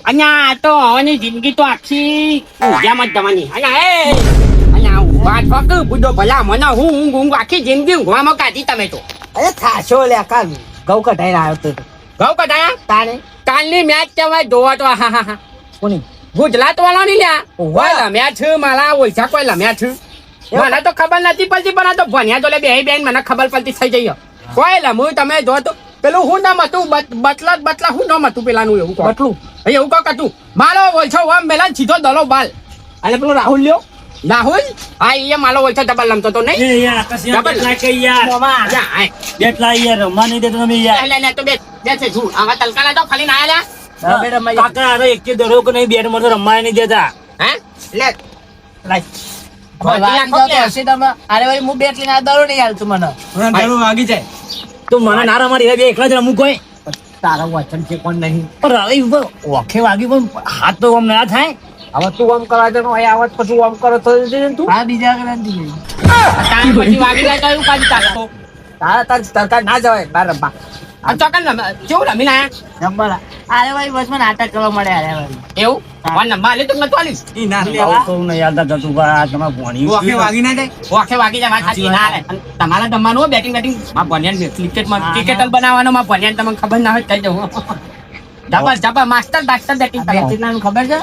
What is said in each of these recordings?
અહીંયા તો હવાની જિંદગી તો આખી ઊંઘામાં જ જવાની. અહીંયા ઊંઘવા ફક બુડો ભલા મને હું ઊંઘ આખી જિંદગી ઊંઘવામાં કાઢી તમે તો. અરે થાશો લે કાલ ઘઉં કઢાઈને આવ્યો તો ઘઉં કઢાયા તારે કાલની મેચ કહેવાય જોવા તો કોની ગુજરાત વાળાની લ્યા કોઈ લમ્યા છે મારા ઓછા કોઈ લમ્યા છે મને તો ખબર નથી પડતી પણ આ તો ભણ્યા તો લે બે બેન મને ખબર પડતી થઈ જઈ કોઈ લમું તમે જો તો પેલું હું નામ હતું બતલા હું નામ હતું પેલાનું એવું બટલું એવું કોક હતું મારો ઓછો ઓમ મેલા સીધો દલો બાલ અને પેલો રાહુલ લ્યો રાહુલ હા એ મારો ઓછો ડબલ લમતો તો નહીં તો બે છે છું આવા તલકાના તો ખાલી ના રમવા નહીં દેતા. હે લે હું બેટ લઈને દરો નહીં હાલતું મને વાગી જાય તો મને ના રમાડી બે એકલા જ રમું કોઈ તારા વચન છે કોણ નહીં પણ ઓખે વાગી પણ હાથ તો આમ ના થાય. હવે તું આમ કરવા દે આવત પછી આમ કરો તો તું હા બીજા પછી વાગી જાય તો એવું કાઢી ચાલે તારા તાર સરકાર ના જવાય બાર રમવા ચોકન કેવું રમીને આયા રમવા અરે ભાઈ બસ મને નાટક કરવા મળે અરે ભાઈ એવું ફોન નંબર આલે તો નતો આલીશ ઓખે વાગી ના જાય ઓખે વાગી જાય વાત સાચી ના આલે તમારા જમવાનું બેટિંગ માં ભણ્યાન ક્રિકેટર બનાવવાનો માં ભણ્યાન તમને ખબર ના હોય કઈ જવું જબર માસ્ટર બેટિંગ નાનું ખબર છે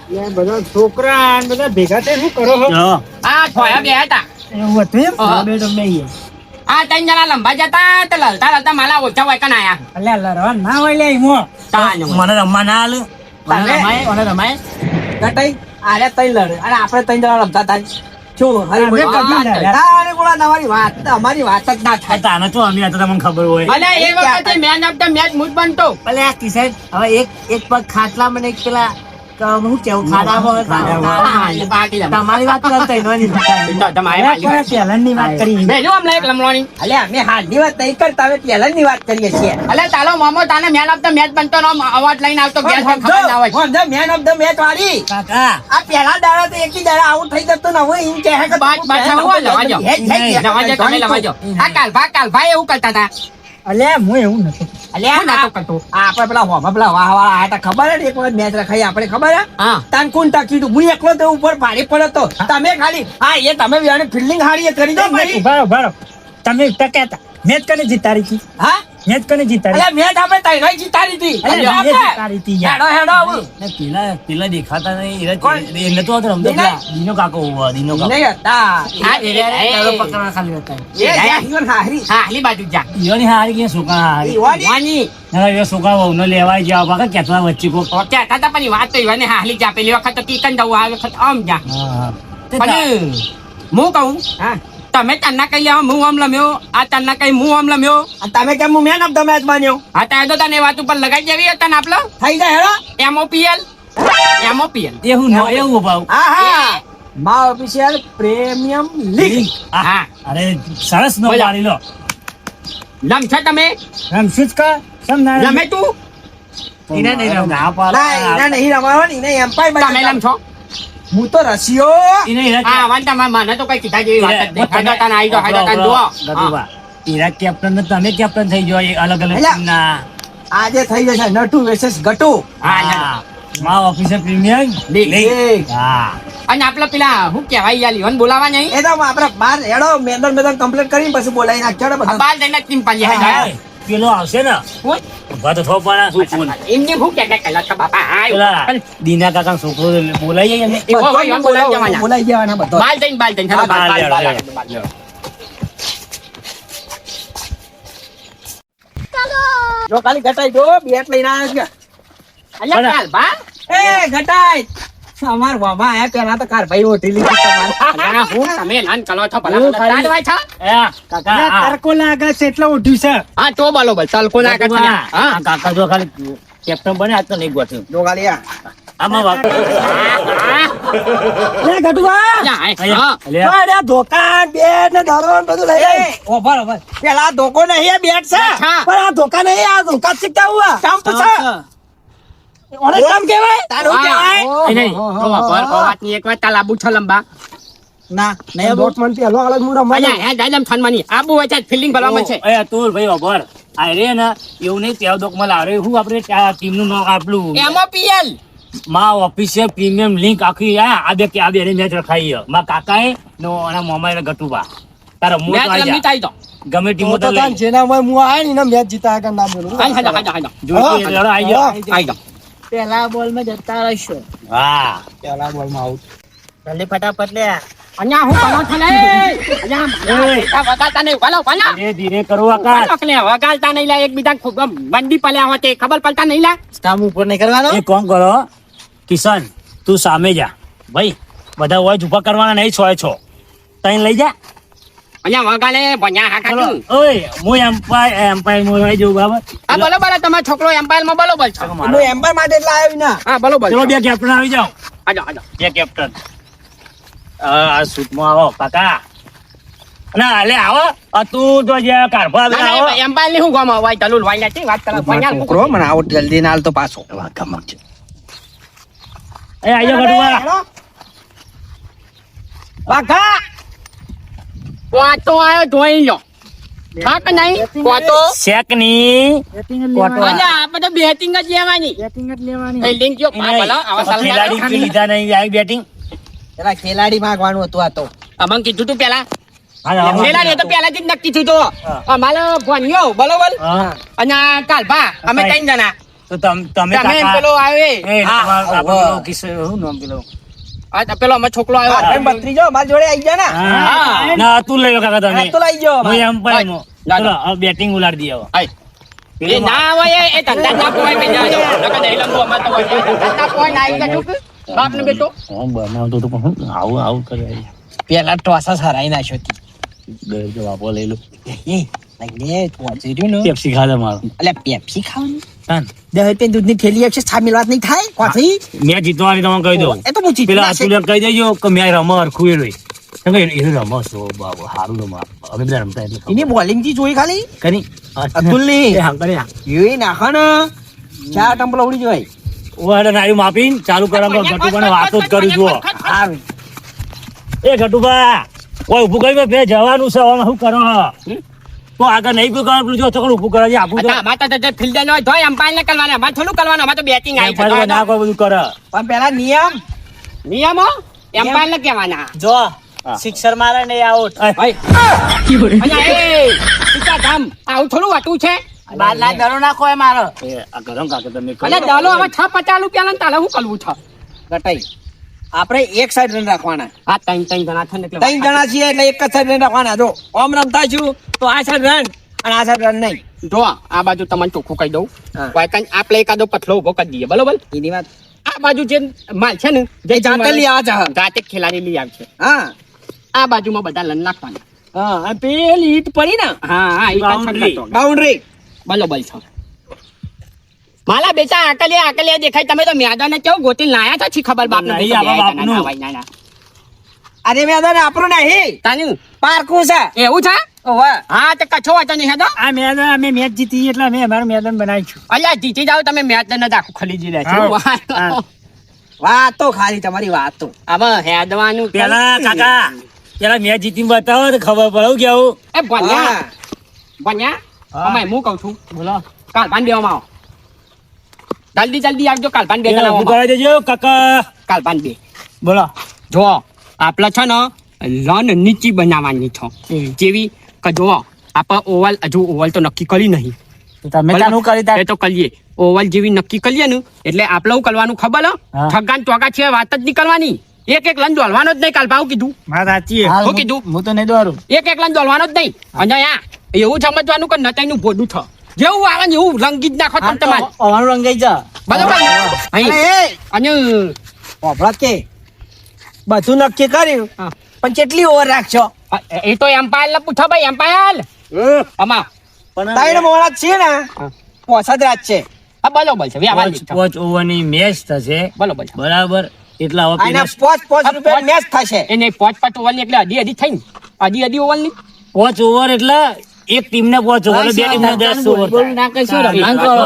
બધા છોકરા બધા ભેગા થઈ શું કરો હા થોયા બે હતા આ ત્રણ જણા લંબા જતા તો લલતા માલા ઓછા હોય કન આયા ના હોય લે મને રમવા ના હાલ રમાય કટાઈ આરે તઈ લડે અને આપણે ત્રણ જણા રમતા હતા તમારી વાત અમારી વાત જ ના થાય તાને તો અમે હતા તમને ખબર હોય અલે એ વખતે મેન ઓફ ધ મેચ મુજ બનતો ભલે આ કિશન હવે એક પગ ખાટલા મને એક પેલા હું કેવું તમારી વાત કરતા પહેલાની વાત કરી અમે હાલની વાત નહીં કરતા હવે પહેલાની વાત કરીએ છીએ અલે ચાલો મોમો તાને મેન ઓફ ધ મેચ બનતો અવાજ લઈને આવતો મેન ઓફ ધ મેચ વાળી કાકા આ પહેલા દાડા તો એકી દાડા આઉટ થઈ જતો ને હવે એમ કહે કે આ કાલભાઈ એવું કરતા હતા અલ્યા હું એવું નતું આપડે પેલા હોમાં પેલા વાહ આયા ખબર હે એક વખત મેચ રખાઈ આપણે ખબર હે તાન કોણ ટકી તું હું એકલો તો ઉપર ભારે પડ્યો તો તમે ખાલી હા એ તમે ફિલ્ડિંગ હારી કરી દો ભાઈ બરાબર તમે ટક્યા મેચ કને જીતારી હતી હા મેચ કને જીતારી અલ્યા મેચ આપણે તૈનો જીતારી હતી પેલા દેખાતા નહીં એટલે તો રમતો દીનો કાકો દીનો કાકો નહીં હતા પકડવા ખાલી હતા હાલી બાજુ જા ઈયોની હારી કે સુકા હારી ના સુકા વહુ નો લેવાય જાવ બાકા કેટલા વચ્ચે કો કહેતા હતા પણ વાત તો ઈવાને હાલી જા પેલી વખત તો કિકન જવું આ વખત આમ જા પણ હું કહું હા તમે તન્ના કઈ લેવા હું આમ લમ્યો આ તન્ના કઈ હું આમ લમ્યો તમે કેમ હું મેન ઓફ ધ મેચ બન્યો હા તો તને વાત ઉપર લગાઈ દેવી હતા ને આપલો થઈ જાય હેરો એમઓપીએલ એવું ન એવું ભાવ હા મા ઓફિશિયલ પ્રીમિયમ લીગ હા અરે સરસ નો પાડી લો લમ છે તમે રમશું જ કા સમ ના લમે તું ઇને નહીં રમાવાનો ઇને એમ્પાયર તમે લમ છો હું તો રસિયો હા વાંધા મને તો કઈ કીધા જેવી વાત જ નહીં હાઈડોટાન જુઓ ઈરા કેપ્ટન ને તમે કેપ્ટન થઈ જાવ અલગ અલગ ટીમના આજે થઈ જશે નટુ વર્સસ ગટુ હા મા ઓફિસર પ્રીમિયર લીગ હા અને આપલા પેલા હું કહેવાય યાર લીવન બોલાવા નહીં એ તો આપણે બાર હેડો મેદાન કમ્પ્લીટ કરીને પછી બોલાવી નાખ્યો બધા બાર જઈને ટીમ પાજી પેલો આવશે ને ઉભા તો થો પણ શું ફોન એમને હું કે કલા બાપા પેલા દીના કાકા છોકરો બોલાઈ જાય બોલાઈ જવાના બધો બાલ જઈને જો ખાલી ઘટાઈ જો બેટ લઈને આવ્યો છે અલ્યા કાલ બા એ ઘટાઈ અમાર બાબા આયા પેલા તો કાર ભાઈ ઓટી લીધી તમારા હું તમે નાન કલો છો ભલા તાડવાય છો કાકા તરકો લાગે છે એટલે ઉઠ્યું છે હા તો બોલો બસ તલકો ના કે હા કાકા જો ખાલી કેપ્ટન બને આજ તો નહીં ગોઠ્યું જો ખાલી આમાં વાત લે ગટુબા અરે ધોકા બેટ ને ધરો બધું લઈ ઓભર પેલા ધોકો નહીં બેટ છે પણ આ ધોકા નહીં આ ધોકા શીખતા હુઆ સ્ટમ્પ છે ઓને સ્ટમ્પ કહેવાય તારું કહેવાય નહીં તો વાત ની એક વાત તાલાબુ છો લંબા ના નહીં આવું. અહીંયા હે દાદા થાનમાની આબુ હોય છે ફિલ્ડિંગ ભરવા મળશે એ તું ભાઈ અભર આ રે ને એવું નહીં ત્યાં દોકમાં લાવે હું આપણે ટીમનું નામ આપલું MOPL માં ઓફિશિયલ પ્રીમિયમ લિંક આખી આ બે મેચ રખાઈ છે માં કાકાએ નો અને મોમાએ ગટુબા તારો મોટ મેચ આવી રમી જા તાઈ તો ગમે ટીમ તો લઈ હાલ જોઈ લડો આવી જાઓ આઈ ગયો પેલા બોલ માં જતા રહેશો હા જલ્દી ફટાફટ લે અહીંયા હું કરો છો લે અહીંયા વગાડતા નહીં વાલો વાલો ધીરે ધીરે કરો આકાશ વાલો ને વગાડતા નહીં લે એકબીજા ખૂબ બંડી પલ્યા હોતે ખબર પડતા નહીં લે સ્ટામ ઉપર નહીં કરવાનો એ કોણ કરો કિશન તું સામે જા ભાઈ બધા હોય ઉભા કરવાના નહીં 6 તઈ લઈ જા અહીંયા વગાડે ભણ્યા હા ચલો કાઢું ઓય હું એમ્પાયર માં આવી જઉં બરાબર હા બોલો બોલો તમારો છોકરો એમ્પાયર માં બરોબર છે હું એમ્પાયર માટે એટલે આવ્યો ના હા બરોબર ચલો બે કેપ્ટન આવી જાઓ આજો આજો બે કેપ્ટન આ સૂટમાં આવો કાકા ના અલે આવો તું તો જે કારફા આવો એમ્પાયર ની હું ગામ વાય તલુલ વાય નથી વાત કરો ભણ્યા છોકરો મને આઉટ જલ્દી ના હાલતો પાછો એ આજો ગડવા વાઘા કોતો આયો જોઈ લો થાક નહીં કોતો શેકની બેટિંગ અલ્યા આપણે તો બેટિંગ જ લેવાની બેટિંગ જ લેવાની એ લિંક જો બોલો આવા ખેલાડી સલાહ કે લીધા નહીં આવી બેટિંગ પેલા ખેલાડી માંગવાનું હતું આ તો અમન કીધું તું પેલા હા ખેલાડી તો પેલા જ નક્કી થયું તો અમારો ભણ્યો બરોબર હા અને કાલભા અમે 3 જણા તો તમે તમે કાકા પેલો આવે એ હા, આપણો હા. કિસ્સો શું નામ પેલો આ પેલો અમારો છોકરો આવ્યો ભત્રીજો મારી જોડે આવી જા ને હા ના તું લઈ લો કાકા તમે આ તો લઈ જાઓ હું એમ્પાયર માં ના, ચલો હવે બેટિંગ ઉલાડી દઈએ હવે આય એ ના હોય એ ધંધા ના પોય મે જાજો નકર નહીં લંબો અમાર તો હોય ધંધા ના પોય ના આવી જતો બાપ ને બેટો હું બનાવતો તો પણ આવું કરે પેલા ટોસા સરાઈ નાખ્યો હતી ગયો તો વાપો લઈ લો એ લઈને પહોંચી રહ્યું ને પેપ્સી ખાધા મારો અલ્યા પેપ્સી ખાવાની તાન 10 રૂપિયા દૂધની થેલી આપશે સામેલ વાત નહીં થાય કોથી મેં જીતવાની તમને કહી દઉં એ તો હું જીતી પેલા નાખશે. અતુલે કહી દેજો કે મેં રમો હરખું એ રહી એ રમો છો બાબુ સારું રમો અમે બધા રમતા એટલે ખબર. એની બોલિંગ થી જોઈ ખાલી કરી અતુલની. એ હા કરી હા એ નાખો ને 4 ટમ્પલ ઉડી જોઈ ઓહડે નાયું માપીને ચાલુ કરવા ઘટુભાને વાતો જ કરું જુઓ આવી એ ઘટુભા કોઈ ઊભું કરી બે જવાનું છે હવે શું કરો તો આગળ નહીં ઊભું કરવાનું જો તો ઊભું કરવા છે આપું તો માતા તો ફિલ્ડર નો ધોય એમ્પાયર ને કરવાના અમાર થોડું કરવાનું અમાર તો બેટિંગ આવી એમ્પાયર ના કોઈ બધું કરે પણ પેલા નિયમ નિયમો એમ્પાયર ને કહેવાના જો સિક્સર મારે ને આઉટ અહીંયા એ ટીકા ધામ આવું થોડું વાતું છે બાર ના દરો નાખો એ મારો એ આ ગરમ કાકા તમે અને દલો હવે 650 રૂપિયા ને તાલે શું કરવું છે ગટાઈ આપણે એક સાઈડ રન રાખવાના આ 3 જણા છે ને એટલે 3 જણા છીએ એટલે એક જ સાઈડ રન રાખવાના જો ઓમ રમતા છું તો આ સાઈડ રન અને આ સાઈડ રન નહીં જો આ બાજુ તમને ચોખ્ખું કહી દઉં હા. કોઈ કઈ આપણે એકાદો પથલો ઉભો કરી દઈએ બરોબર એની વાત આ બાજુ જે માલ છે ને એ જાતે લઈ આવે છે. જાતે જ ખેલાડી લઈ આવશે હા આ બાજુમાં બધા લન નાખવાના હા અને પેલી ઈટ પડી ને હા હા એ Boundary. બાઉન્ડ્રી બરોબર છે માલા બેટા આકલિયા દેખાય તમે તો મેદાને કેવું ગોતી લાયા છો છી ખબર બાપ નહીં, આવા બાપનું. અરે મેદાન આપણું નહીં તાનું પારકું છે એવું છે ઓવે હા તો કચ્છો વાંચો નહીં હેડો આ મેદાન અમે મેચ જીતી એટલે અમે અમારું મેદાન બનાવીશું અલ્યા જીતી જાવ તમે મેચ ને આખું ખરીદી લે છો હા. વાતો ખાલી તમારી વાતો હવે હેડવાનું પેલા કાકા પેલા મેચ જીતીને બતાવો તો ખબર પડે હું કેવું એ ભણ્યા હા. ભણ્યા હા. અમે હું કહું છું બોલો કાલભાન બેવામાં આવો જલ્દી આવજો કાલભાન બે જણા ઊભું કરાવી દેજો કાકા કાલભાન બે બોલો જો આપણે છે ને રન નીચી બનાવવાની છે જેવી કે જો આપણે ઓવલ હજુ ઓવલ તો નક્કી કરી નહીં તમે ચાલુ કરી એ તો કરીએ ઓવલ જેવી નક્કી કરીએ ને એટલે આપણે શું કરવાનું ખબર હા. ઠગાન ચોગા છે વાત જ નહીં કરવાની એક લન દોલવાનો જ નહીં કાલ ભાવ કીધું વાત સાચી શું કીધું હું તો નહીં દોરું એક લન દોલવાનો જ નહીં અને આ એવું સમજવાનું કે નતાઈનું ભોડું છે જેવું આવે ને એવું રંગી જ નાખો તમે તમારે અમારું રંગાઈ જા બરોબર અહીં અરે એ અને ઓભળા કે બધું નક્કી કર્યું હા. પણ કેટલી ઓવર રાખશો એ તો એમ્પાયર ને પૂછો ભાઈ એમ્પાયર આમાં ત્રણ મોડા જ છીએ ને હા. પોસા જ રાત છે આ બરોબર છે વ્યવહાર પાંચ ઓવરની મેચ થશે બરોબર છે બરાબર એટલા હવે આના પેલા પોચ રૂપિયા મેચ થશે એને 5 ઓવર ની એટલે અધી થઈ ને અધી ઓવર ની પાંચ ઓવર એટલે એક ટીમ ને પાંચ ઓવર બે ટીમ ને 10 ઓવર બોલ ના કશું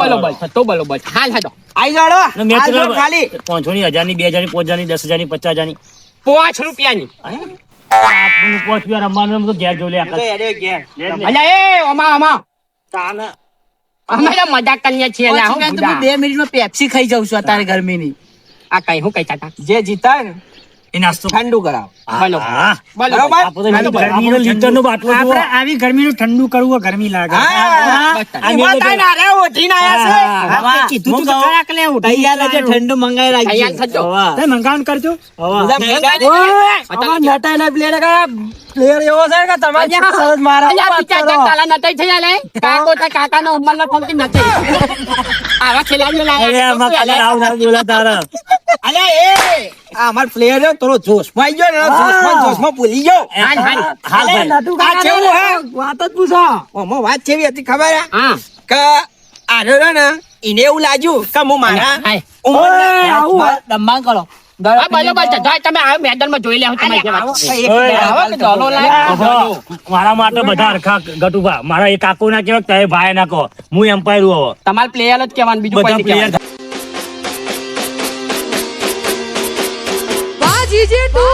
બરોબર છે તો બરોબર છે હાલ હાલો આઈ જાડો મેચ આ જો ખાલી 500 ની 1000 ની 2000 ની 5000 ની 10,000 ની 50,000 ની 5 રૂપિયાની આપણને પોચવા રમવાનું એમ તો ઘેર જો લે આપણે. અલ્યા એ ઓમાં તાને. અમે તો મજાક કરીએ છીએ અલ્યા, હું હું બુડા. 2 મિનિટમાં પેપ્સી ખાઈ જાઉં છું અત્યારે ગરમીની. આ કઈ હું કઈ ચાતા જે જીતાય ને એ નાસ્તો. ઠંડુ કરાવ. બોલો હા. બોલો બરોબર? આપણે તો ગરમીનો લીટરનો બાટલો જુઓ. આવી ગરમીનું ઠંડુ કરવું ગરમી લાગે હા, એમાં તાય ના રે, ઓઢીને આયા છે. કીધું તું કરાક લે તૈયાર રહેજે, ઠંડુ મંગાઈ તૈયાર રાખજે. થજો. મંગાવન કરજો. બધા નટાઈના player કયા? player એવો છે કે તમારે સરસ મારા અલ્યા વાત બીજા કરો. જગતાલા નતાઈ થઈ જાય લે. કાકો તો કાકાનો ઉંમરનો ફમતી નથી. આવા ખેલાડીઓ અરે લાયા આમાં છે, કાલે આવું ના બોલા તારા. અલ્યા એ આ અમાર player છે, થોડો જોશમાં આઈ ગયો ને, જોશમાં ભૂલી ગયો. હાલ, હાલ. હાલ ભાઈ. આ કેવું હે? વાત જ પૂછો. ઓમાં વાત કેવી હતી ખબર હે? હા કે આર્યો રહ્યો ને એને એવું લાગ્યું કે હું મારા હાય. ઉંમરના- દંબાણ કરો. હા, બરોબર છે. જાય તમે આ મેદાનમાં જોઈ લેવો તમારી જે વાત છે. ઓય, આવો કે ડોલો લાય. ઓહો, મારા માટે બધા હરખા ગટુભા. મારા એક કાકો ના કેવાય તમે ભાઈ ના કહો. હું એમ્પાયર હું હવે. તમારે પ્લેયર જ કહેવાનું, બીજું કોઈ બધા નહીં પ્લેયર કહેવાનું. બાજી જેટલું